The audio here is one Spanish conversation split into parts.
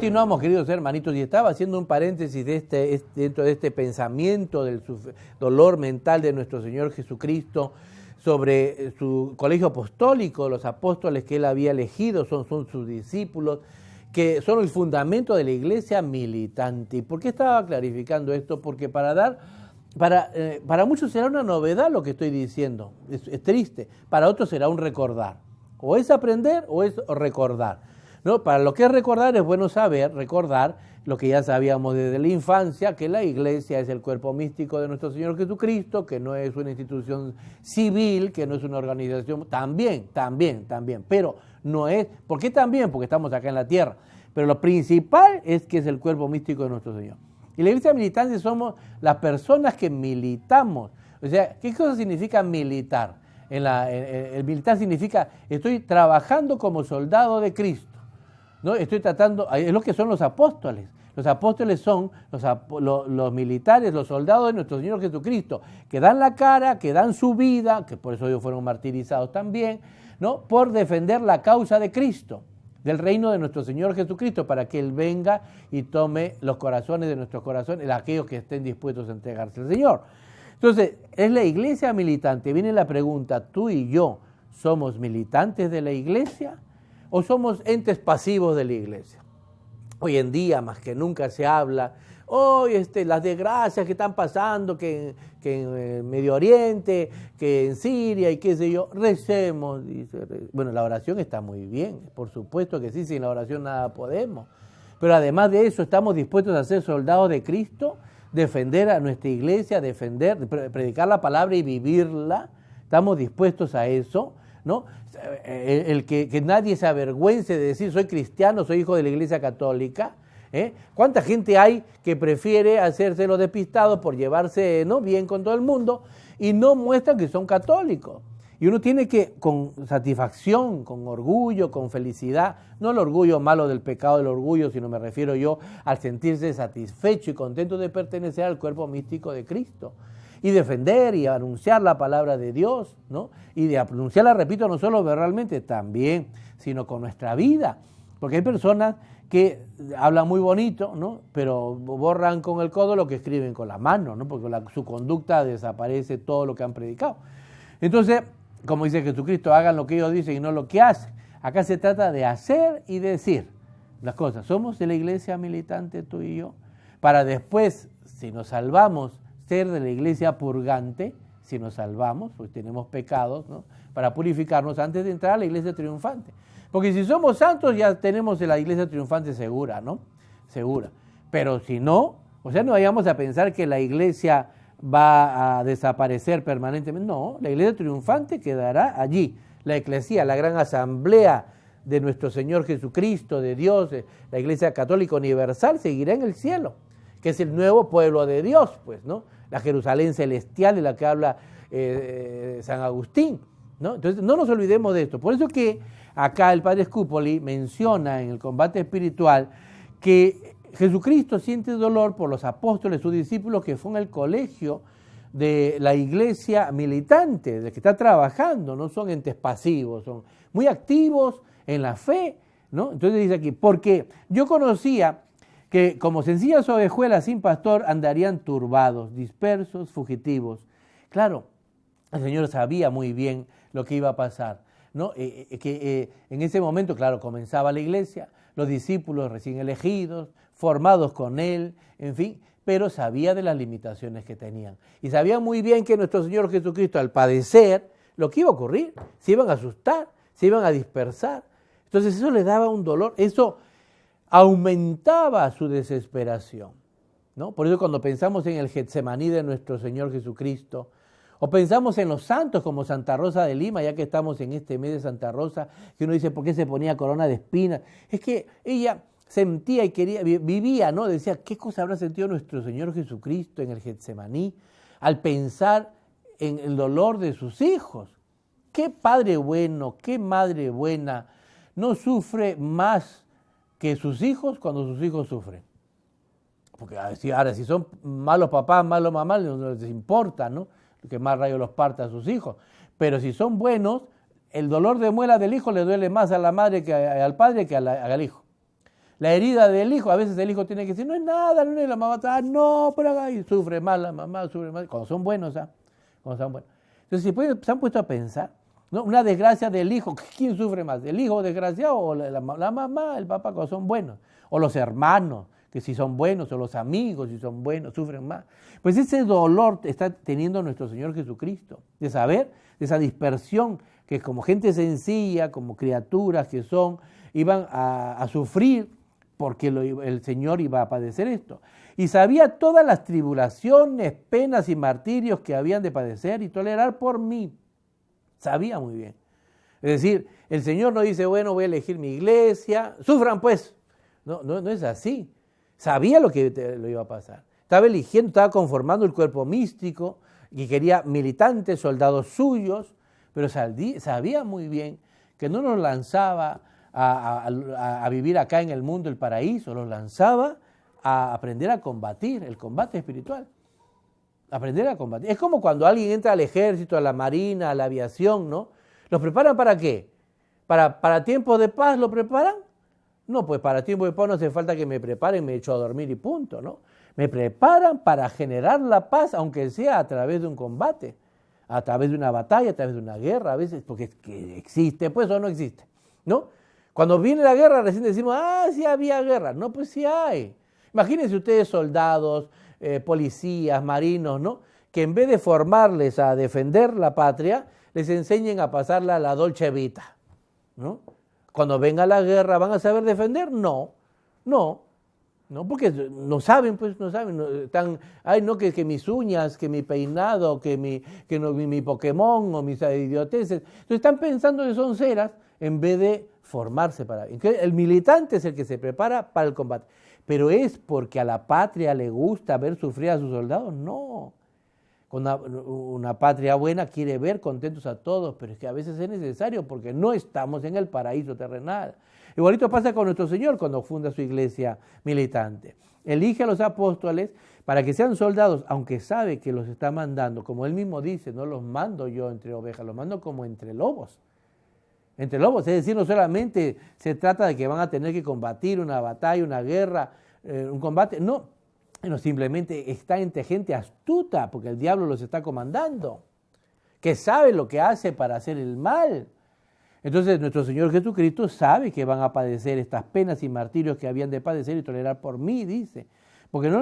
continuamos, queridos hermanitos, y estaba haciendo un paréntesis dentro de este pensamiento del dolor mental de nuestro Señor Jesucristo sobre su colegio apostólico, los apóstoles que él había elegido, son sus discípulos, que son el fundamento de la iglesia militante. ¿Y por qué estaba clarificando esto? Porque para muchos será una novedad lo que estoy diciendo, es triste, para otros será un recordar, o es aprender o es recordar. ¿No? Para lo que es recordar, es bueno recordar lo que ya sabíamos desde la infancia, que la iglesia es el cuerpo místico de nuestro Señor Jesucristo, que no es una institución civil, que no es una organización, también, pero no es, ¿por qué también? Porque estamos acá en la tierra, pero lo principal es que es el cuerpo místico de nuestro Señor. Y la iglesia militante somos las personas que militamos. O sea, ¿qué cosa significa militar? El militar significa, estoy trabajando como soldado de Cristo. ¿No? Estoy tratando, es lo que son los apóstoles. Los apóstoles son los militares, los soldados de nuestro Señor Jesucristo, que dan la cara, que dan su vida, que por eso ellos fueron martirizados también, ¿no? Por defender la causa de Cristo, del reino de nuestro Señor Jesucristo, para que Él venga y tome los corazones de nuestros corazones, aquellos que estén dispuestos a entregarse al Señor. Entonces, es la iglesia militante. Viene la pregunta, ¿tú y yo somos militantes de la iglesia o somos entes pasivos de la iglesia? Hoy en día, más que nunca, se habla, las desgracias que están pasando, que en Medio Oriente, que en Siria y qué sé yo, recemos. Dice. Bueno, la oración está muy bien, por supuesto que sí, sin la oración nada podemos. Pero además de eso, ¿estamos dispuestos a ser soldados de Cristo? Defender a nuestra iglesia, predicar la palabra y vivirla. ¿Estamos dispuestos a eso? ¿No? Que nadie se avergüence de decir soy cristiano, soy hijo de la iglesia católica. ¿Cuánta gente hay que prefiere hacerse los despistados por llevarse bien con todo el mundo y no muestran que son católicos? Y uno tiene que, con satisfacción, con orgullo, con felicidad, no el orgullo malo del pecado del orgullo, sino me refiero yo al sentirse satisfecho y contento de pertenecer al cuerpo místico de Cristo. Y defender y anunciar la palabra de Dios, ¿no? Y de anunciarla, repito, no solo verbalmente, también, sino con nuestra vida. Porque hay personas que hablan muy bonito, ¿no? Pero borran con el codo lo que escriben con la mano, ¿no? Porque su conducta desaparece todo lo que han predicado. Entonces, como dice Jesucristo, hagan lo que ellos dicen y no lo que hacen. Acá se trata de hacer y decir las cosas. Somos de la iglesia militante, tú y yo, para después, si nos salvamos, ser de la iglesia purgante, si nos salvamos, pues tenemos pecados, ¿no? Para purificarnos antes de entrar a la iglesia triunfante. Porque si somos santos ya tenemos la iglesia triunfante segura, ¿no? Segura. Pero si no, o sea, no vayamos a pensar que la iglesia va a desaparecer permanentemente. No, la iglesia triunfante quedará allí. La eclesía, la gran asamblea de nuestro Señor Jesucristo, de Dios, la iglesia católica universal, seguirá en el cielo, que es el nuevo pueblo de Dios, pues, ¿no? La Jerusalén celestial de la que habla San Agustín, ¿no? Entonces, no nos olvidemos de esto. Por eso que acá el padre Scupoli menciona en el combate espiritual que Jesucristo siente dolor por los apóstoles, sus discípulos, que fue en el colegio de la iglesia militante, de que está trabajando, no son entes pasivos, son muy activos en la fe, ¿no? Entonces dice aquí, porque yo conocía que como sencillas ovejuelas sin pastor andarían turbados, dispersos, fugitivos. Claro, el Señor sabía muy bien lo que iba a pasar, ¿no? En ese momento, claro, comenzaba la iglesia, los discípulos recién elegidos, formados con Él, en fin, pero sabía de las limitaciones que tenían. Y sabía muy bien que nuestro Señor Jesucristo, al padecer, lo que iba a ocurrir, se iban a asustar, se iban a dispersar. Entonces eso le daba un dolor, eso aumentaba su desesperación, ¿no? Por eso cuando pensamos en el Getsemaní de nuestro Señor Jesucristo, o pensamos en los santos como Santa Rosa de Lima, ya que estamos en este mes de Santa Rosa, que uno dice, ¿por qué se ponía corona de espinas? Es que ella sentía y quería, vivía, ¿no? Decía, ¿qué cosa habrá sentido nuestro Señor Jesucristo en el Getsemaní al pensar en el dolor de sus hijos? ¿Qué padre bueno, qué madre buena no sufre más que sus hijos cuando sus hijos sufren? Porque ahora, si son malos papás, malos mamás, no les importa, ¿no? Que más rayos los parta a sus hijos. Pero si son buenos, el dolor de muela del hijo le duele más a la madre que al padre que al hijo. La herida del hijo, a veces el hijo tiene que decir, no es nada, no es la mamá, no, por acá, y sufre más la mamá, sufre más, cuando son buenos, cuando son buenos. Entonces, se han puesto a pensar, ¿no? Una desgracia del hijo, ¿quién sufre más? ¿El hijo desgraciado o la mamá, el papá, cuando son buenos? O los hermanos, que si son buenos, o los amigos, si son buenos, sufren más. Pues ese dolor está teniendo nuestro Señor Jesucristo, de saber de esa dispersión, que como gente sencilla, como criaturas que son, iban a sufrir, porque el Señor iba a padecer esto. Y sabía todas las tribulaciones, penas y martirios que habían de padecer y tolerar por mí. Sabía muy bien. Es decir, el Señor no dice, bueno, voy a elegir mi iglesia, sufran pues. No es así. Sabía lo que lo iba a pasar. Estaba eligiendo, estaba conformando el cuerpo místico y quería militantes, soldados suyos, pero sabía muy bien que no nos lanzaba a vivir acá en el mundo, el paraíso, los lanzaba a aprender a combatir, el combate espiritual. Aprender a combatir. Es como cuando alguien entra al ejército, a la marina, a la aviación, ¿no? ¿Los preparan para qué? ¿Para tiempos de paz lo preparan? No, pues para tiempos de paz no hace falta que me preparen, me echo a dormir y punto, ¿no? Me preparan para generar la paz, aunque sea a través de un combate, a través de una batalla, a través de una guerra, a veces, porque es que existe, pues, o no existe, ¿no? Cuando viene la guerra recién decimos, sí había guerra. No, pues sí hay. Imagínense ustedes soldados, policías, marinos, ¿no? Que en vez de formarles a defender la patria, les enseñen a pasarla a la Dolce Vita, ¿no? Cuando venga la guerra, ¿van a saber defender? No, porque no saben, pues no saben. Están, no, que mis uñas, que mi peinado, que mi Pokémon o mis idioteces. Entonces están pensando que son ceras en vez de formarse para... Entonces, el militante es el que se prepara para el combate. ¿Pero es porque a la patria le gusta ver sufrir a sus soldados? No. Una patria buena quiere ver contentos a todos, pero es que a veces es necesario porque no estamos en el paraíso terrenal. Igualito pasa con nuestro Señor cuando funda su iglesia militante. Elige a los apóstoles para que sean soldados, aunque sabe que los está mandando, como él mismo dice, no los mando yo entre ovejas, los mando como entre lobos. Entre lobos, es decir, no solamente se trata de que van a tener que combatir una batalla, una guerra, un combate, no, simplemente está entre gente astuta, porque el diablo los está comandando, que sabe lo que hace para hacer el mal. Entonces nuestro Señor Jesucristo sabe que van a padecer estas penas y martirios que habían de padecer y tolerar por mí, dice. Porque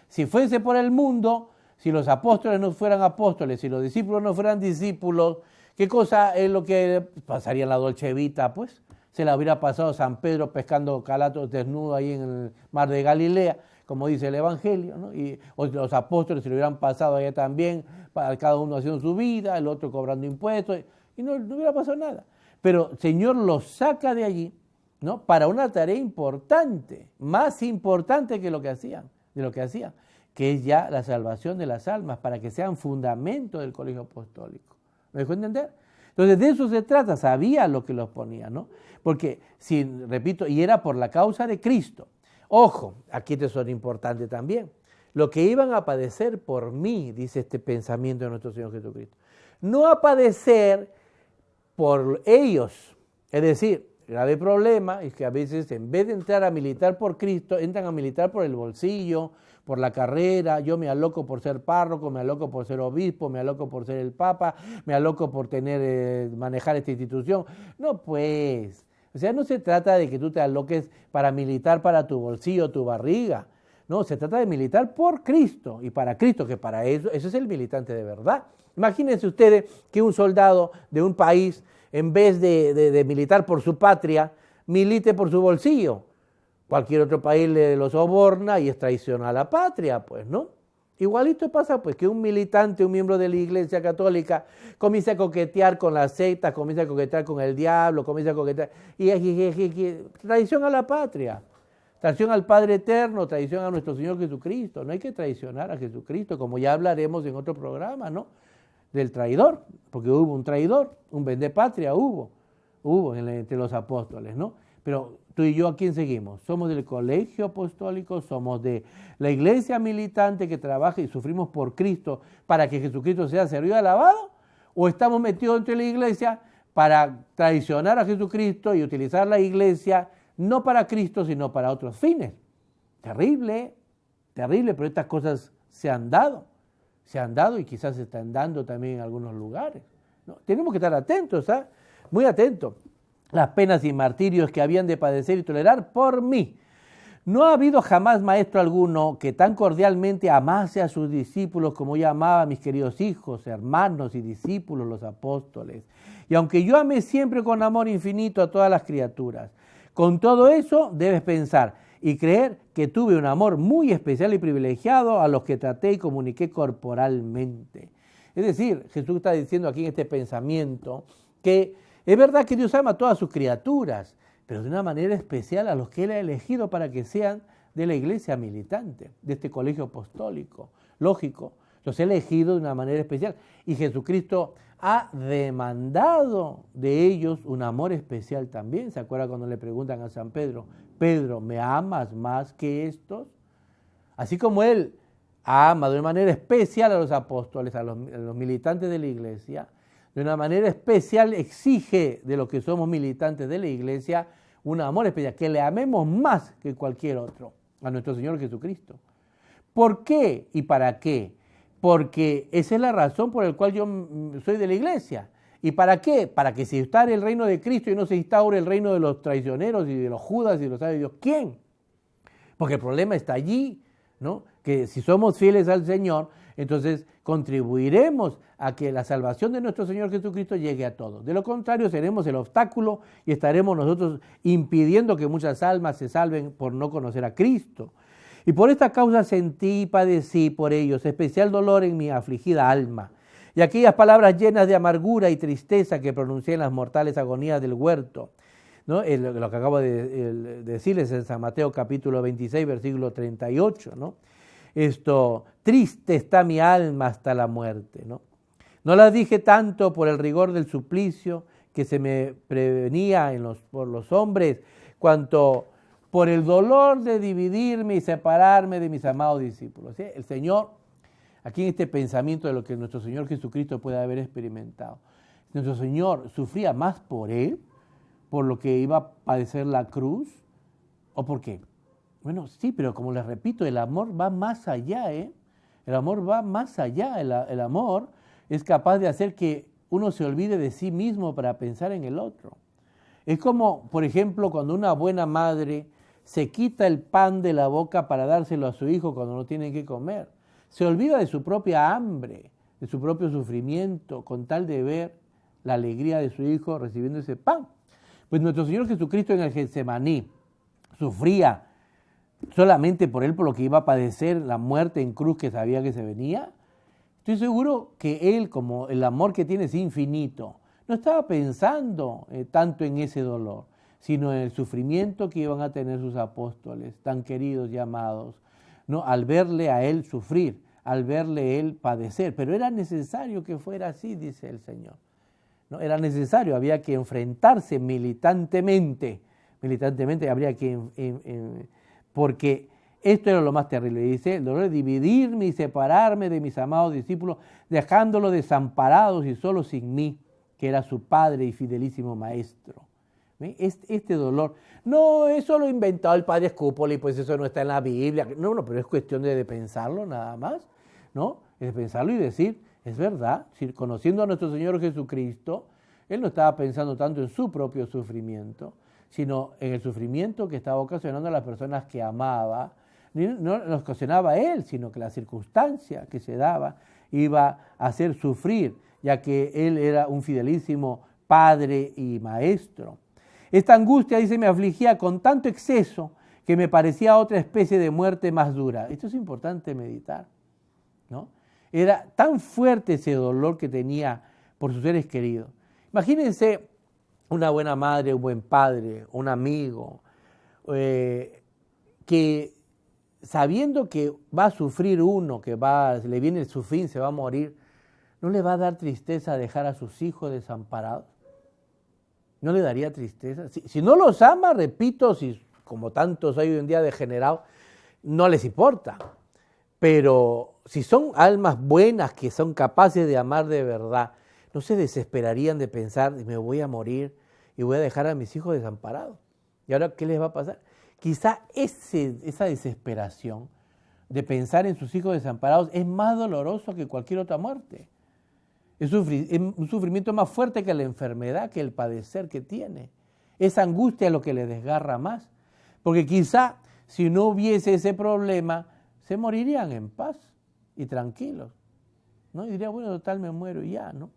si fuese por el mundo, si los apóstoles no fueran apóstoles, si los discípulos no fueran discípulos, ¿qué cosa es lo que pasaría en la Dolce Vita? Pues se la hubiera pasado San Pedro pescando calatos desnudo ahí en el mar de Galilea, como dice el Evangelio, ¿no? O los apóstoles se lo hubieran pasado allá también, cada uno haciendo su vida, el otro cobrando impuestos, y no hubiera pasado nada. Pero el Señor los saca de allí, ¿no? Para una tarea importante, más importante que lo que hacían, que es ya la salvación de las almas, para que sean fundamento del colegio apostólico. ¿Me dejó entender? Entonces de eso se trata, sabía lo que los ponía, ¿no? Porque, repito, y era por la causa de Cristo. Ojo, aquí esto es importante también. Lo que iban a padecer por mí, dice este pensamiento de nuestro Señor Jesucristo. No a padecer por ellos. Es decir, el grave problema es que a veces en vez de entrar a militar por Cristo, entran a militar por el bolsillo, por la carrera. Yo me aloco por ser párroco, me aloco por ser obispo, me aloco por ser el papa, me aloco por manejar esta institución. No, pues, o sea, no se trata de que tú te aloques para militar para tu bolsillo, tu barriga. No, se trata de militar por Cristo y para Cristo, que para eso es el militante de verdad. Imagínense ustedes que un soldado de un país, en vez de militar por su patria, milite por su bolsillo. Cualquier otro país lo soborna y es traición a la patria, pues, ¿no? Igualito pasa, pues, que un militante, un miembro de la Iglesia Católica, comienza a coquetear con las sectas, comienza a coquetear con el diablo, comienza a coquetear, y traición a la patria. Traición al Padre Eterno, traición a nuestro Señor Jesucristo. No hay que traicionar a Jesucristo, como ya hablaremos en otro programa, ¿no? Del traidor, porque hubo un traidor, un vendepatria hubo entre los apóstoles, ¿no? Pero tú y yo, ¿a quién seguimos? Somos del colegio apostólico, somos de la iglesia militante que trabaja y sufrimos por Cristo para que Jesucristo sea servido y alabado, o estamos metidos dentro de la iglesia para traicionar a Jesucristo y utilizar la iglesia no para Cristo, sino para otros fines. Terrible, terrible, pero estas cosas se han dado y quizás se están dando también en algunos lugares, ¿no? Tenemos que estar atentos, ¿eh? Muy atentos. Las penas y martirios que habían de padecer y tolerar por mí. No ha habido jamás maestro alguno que tan cordialmente amase a sus discípulos como yo amaba a mis queridos hijos, hermanos y discípulos, los apóstoles. Y aunque yo amé siempre con amor infinito a todas las criaturas, con todo eso debes pensar y creer que tuve un amor muy especial y privilegiado a los que traté y comuniqué corporalmente. Es decir, Jesús está diciendo aquí en este pensamiento que es verdad que Dios ama a todas sus criaturas, pero de una manera especial a los que Él ha elegido para que sean de la iglesia militante, de este colegio apostólico. Lógico, los ha elegido de una manera especial. Y Jesucristo ha demandado de ellos un amor especial también. ¿Se acuerda cuando le preguntan a San Pedro, Pedro, ¿me amas más que estos? Así como Él ama de una manera especial a los apóstoles, a los militantes de la iglesia, de una manera especial exige de los que somos militantes de la iglesia un amor especial, que le amemos más que cualquier otro, a nuestro Señor Jesucristo. ¿Por qué y para qué? Porque esa es la razón por la cual yo soy de la iglesia. ¿Y para qué? Para que se instaure el reino de Cristo y no se instaure el reino de los traicioneros y de los judas y de los sabe Dios quién. Porque el problema está allí, ¿no? Que si somos fieles al Señor, entonces contribuiremos a que la salvación de nuestro Señor Jesucristo llegue a todos. De lo contrario, seremos el obstáculo y estaremos nosotros impidiendo que muchas almas se salven por no conocer a Cristo. Y por esta causa sentí y padecí por ellos especial dolor en mi afligida alma. Y aquellas palabras llenas de amargura y tristeza que pronuncié en las mortales agonías del huerto, ¿no? Lo que acabo de decirles en San Mateo capítulo 26, versículo 38, ¿no? Triste está mi alma hasta la muerte, ¿no? No las dije tanto por el rigor del suplicio que se me prevenía por los hombres, cuanto por el dolor de dividirme y separarme de mis amados discípulos, ¿sí? El Señor, aquí en este pensamiento de lo que nuestro Señor Jesucristo puede haber experimentado, nuestro Señor sufría más por Él, por lo que iba a padecer la cruz, ¿o por qué? Bueno, sí, pero como les repito, el amor va más allá, ¿eh? El amor va más allá, el amor es capaz de hacer que uno se olvide de sí mismo para pensar en el otro. Es como, por ejemplo, cuando una buena madre se quita el pan de la boca para dárselo a su hijo cuando no tiene que comer. Se olvida de su propia hambre, de su propio sufrimiento, con tal de ver la alegría de su hijo recibiendo ese pan. Pues nuestro Señor Jesucristo en el Getsemaní sufría solamente por Él, por lo que iba a padecer la muerte en cruz que sabía que se venía. Estoy seguro que Él, como el amor que tiene es infinito, no estaba pensando tanto en ese dolor, sino en el sufrimiento que iban a tener sus apóstoles, tan queridos y amados, ¿no? Al verle a Él sufrir, al verle Él padecer. Pero era necesario que fuera así, dice el Señor, ¿no? Era necesario, había que enfrentarse militantemente habría que, porque esto era lo más terrible. Dice, el dolor de dividirme y separarme de mis amados discípulos, dejándolos desamparados y solos sin mí, que era su padre y fidelísimo maestro. Este dolor, no, eso lo inventó el padre Scupoli, pues eso no está en la Biblia. No, pero es cuestión de pensarlo nada más, ¿no? Es pensarlo y decir, es verdad, si conociendo a nuestro Señor Jesucristo, Él no estaba pensando tanto en su propio sufrimiento, sino en el sufrimiento que estaba ocasionando a las personas que amaba. No los ocasionaba Él, sino que la circunstancia que se daba iba a hacer sufrir, ya que Él era un fidelísimo Padre y Maestro. Esta angustia, dice, me afligía con tanto exceso que me parecía otra especie de muerte más dura. Esto es importante meditar, ¿no? Era tan fuerte ese dolor que tenía por sus seres queridos. Imagínense una buena madre, un buen padre, un amigo, que sabiendo que va a sufrir uno, que le viene su fin, se va a morir, ¿no le va a dar tristeza dejar a sus hijos desamparados? ¿No le daría tristeza? Si no los ama, repito, si como tantos hay hoy en día degenerados, no les importa. Pero si son almas buenas que son capaces de amar de verdad, no se desesperarían de pensar, me voy a morir y voy a dejar a mis hijos desamparados. ¿Y ahora qué les va a pasar? Quizá esa desesperación de pensar en sus hijos desamparados es más doloroso que cualquier otra muerte. Es un sufrimiento más fuerte que la enfermedad, que el padecer que tiene. Esa angustia es lo que le desgarra más. Porque quizá si no hubiese ese problema, se morirían en paz y tranquilos, ¿no? Y dirían, bueno, total, me muero y ya, ¿no?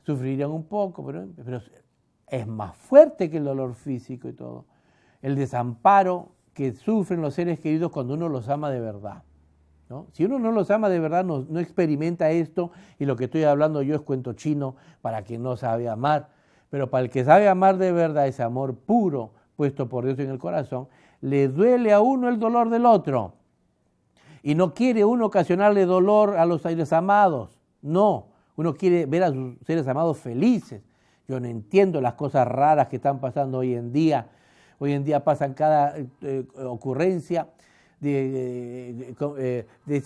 Sufrirían un poco, pero es más fuerte que el dolor físico y todo. El desamparo que sufren los seres queridos cuando uno los ama de verdad, ¿no? Si uno no los ama de verdad, no experimenta esto, y lo que estoy hablando yo es cuento chino para quien no sabe amar. Pero para el que sabe amar de verdad, ese amor puro puesto por Dios en el corazón, le duele a uno el dolor del otro. Y no quiere uno ocasionarle dolor a los seres amados. No, uno quiere ver a sus seres amados felices. Yo no entiendo las cosas raras que están pasando hoy en día. Hoy en día pasan cada ocurrencia. Dice,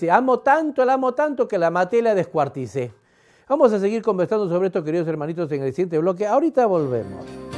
amo tanto que la maté y la descuarticé. Vamos a seguir conversando sobre esto, queridos hermanitos, en el siguiente bloque. Ahorita volvemos.